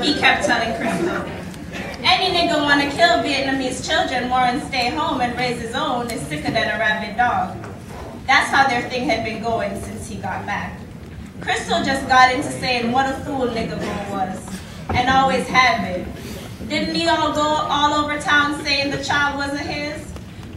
He kept telling Crystal, any nigga want to kill Vietnamese children more and stay home and raise his own is sicker than a rabid dog. That's how their thing had been going since he got back. Crystal just got into saying what a fool nigga Bo was, and always had been. Didn't he all go all over town saying the child wasn't his?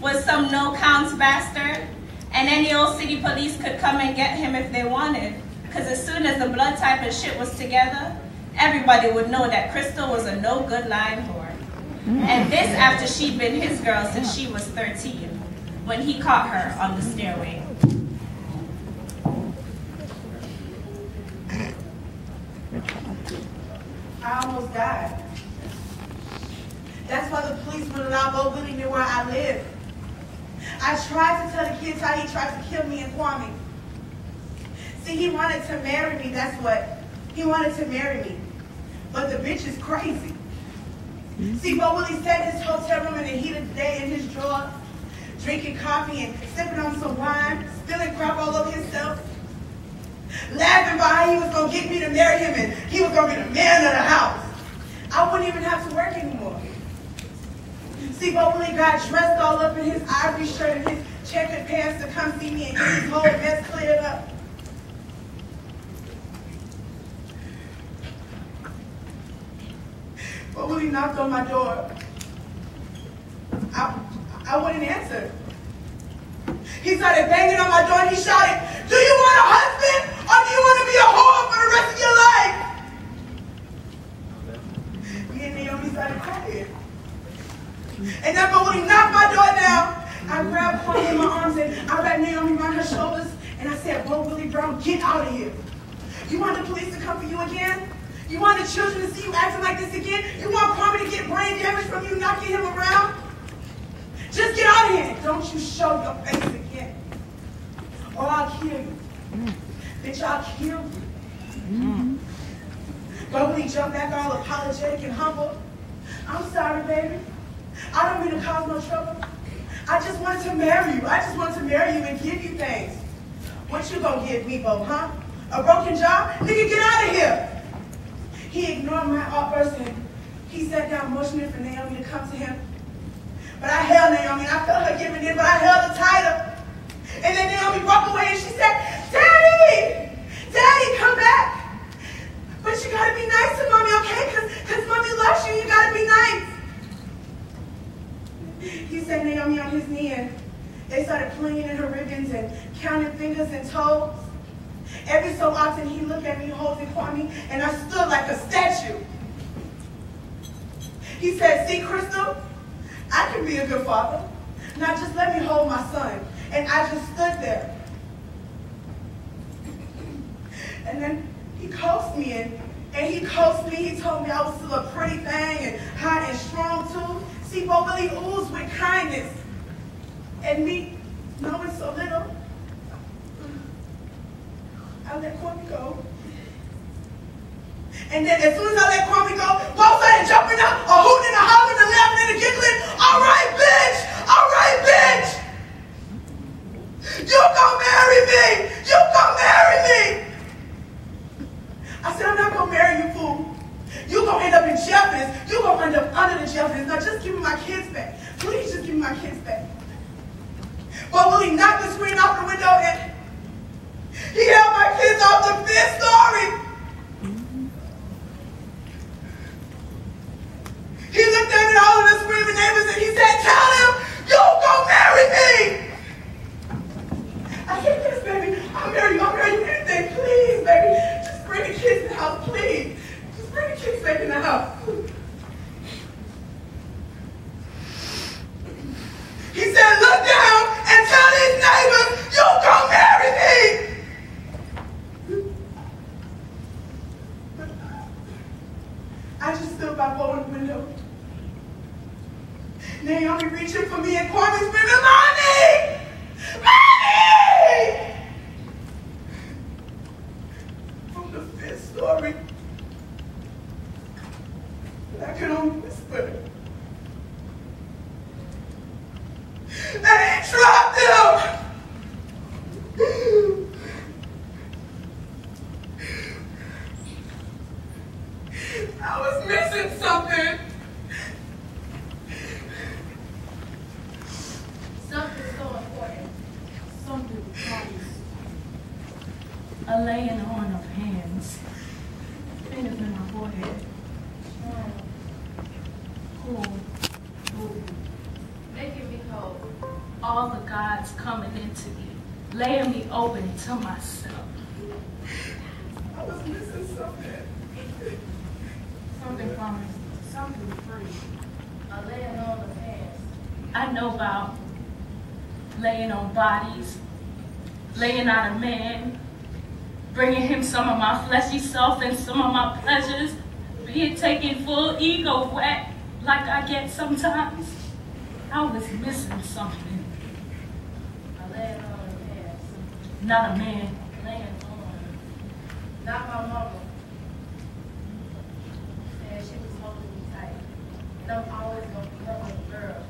Was some no-counts bastard? And any old city police could come and get him if they wanted, because as soon as the blood type and shit was together, everybody would know that Crystal was a no-good lying whore. And this after she'd been his girl since she was 13, when he caught her on the stairway. I almost died. That's why the police wouldn't allow Bo Willie near where I live. I tried to tell the kids how he tried to kill me and Kwame. See, he wanted to marry me, that's what. He wanted to marry me. But the bitch is crazy. See, Bo Willie sat in his hotel room in the heat of the day in his drawer, drinking coffee and sipping on some wine, spilling crap all over himself, laughing about how he was going to get me to marry him and he was going to be the man of the house. I wouldn't even have to work anymore. See, Bo Willie got dressed all up in his ivory shirt and his checkered pants to come see me and get his whole mess cleared up. Bo Willie knocked on my door. I wouldn't answer. He started banging on my door and he shouted, "Do you want a husband or do you want to be a whore for the rest of your life?" Me and Naomi started crying. And then when he knocked my door down, I grabbed Kwame in my arms and I wrapped Naomi around her shoulders and I said, "Bo Willie Brown, get out of here. You want the police to come for you again? You want the children to see you acting like this again? You want Kwame to get brain damage from you knocking him around? Just get out of here. Don't you show your face again. Or I'll kill you. Bitch, I'll kill you." Bo Willie jumped back all apologetic and humble. "I'm sorry, baby. I don't mean to cause no trouble. I just wanted to marry you. I just wanted to marry you and give you things." "What you gonna give me, Bo, huh? A broken jaw? Nigga, get out of here." He ignored my outburst and he sat down motioning for Naomi to come to him. But I held Naomi and I felt her giving in, but I held her tighter. And then Naomi broke away and she said, "Daddy! Daddy, come back. But you gotta be nice to Mommy, okay? Cause Mommy loves you, you gotta be nice." He set Naomi on his knee and they started playing in her ribbons and counting fingers and toes. Every so often he looked at me holding Kwame and I stood like a statue. He said, "See, Crystal, I can be a good father. Now just let me hold my son." And I just stood there. And then he coaxed me and he coaxed me. He told me I was still a pretty thing and hot and strong too. See, Bo Willie oozed with kindness. And me, knowing so little, I let Kwame go. And then as soon as I let Kwame go, Bo started jumping up, a hooting and a hollering and laughing and a giggling. "All right, bitch! All right, bitch! You gon' marry me! You gon' marry me!" I said, "I'm not gonna marry you, fool. You gonna end up in jail for this. You gonna end up under the jail for this. Now just give me my kids back. Please just give me my kids back." Bo Willie knocked the screen off the window and he held my kids off the 5th story. He looked at me all of the screaming neighbors and he said, "Tell him you gon' marry me." I said, "Yes, baby. I'll marry you anything. Please, baby. Just bring the kids in the house, please. Just bring the kids back in the house." He said, "Look down and tell these neighbors you gon' marry me." I just stood by Bo in the window. Naomi reaching for me and Kwame screaming, "Mommy! Mommy!" From the 5th story. But I could only whisper. And he dropped him! I was missing something. Something so important. Something promised. A laying on of hands. Fingers in my forehead. Cool. Making me whole. All the gods coming into me, laying me open to myself. I was missing something. Something promised. Something free. A laying on of hands. I know about laying on bodies, laying out a man, bringing him some of my fleshy self and some of my pleasures, be it taking full ego whack like I get sometimes. I was missing something. A laying on of hands. Not a man, laying on. Not my mama. And she was holding me tight. And I'm always going to be her little girl.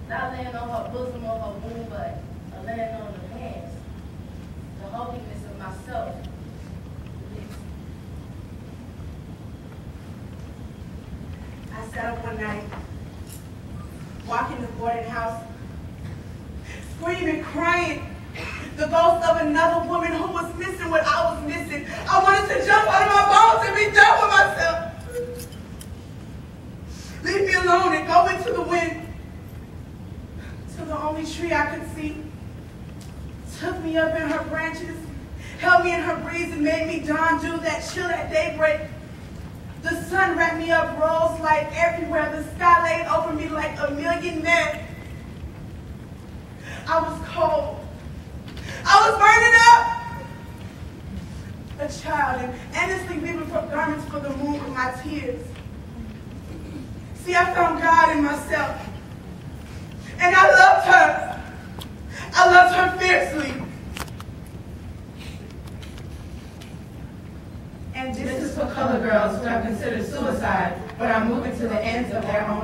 Not laying on her bosom or her womb, but a laying on her hands. The holiness of myself. I sat up one night, walking the boarding house, screaming, crying, the ghost of another woman who was missing what I was missing. I wanted to jump out of my bones and be done with myself. Leave me alone and go into the wind. Till the only tree I could see took me up in her branches, held me in her breeze and made me dawn dew that chill at daybreak. The sun wrapped me up rose light everywhere. The sky laid over me like a million men. I was cold. I was burning up. A child and endlessly weaving for garments for the moon with my tears. See, I found God in myself. And I loved her. I loved her fiercely. And this is for colored girls who have considered suicide, but are moving to the ends of their own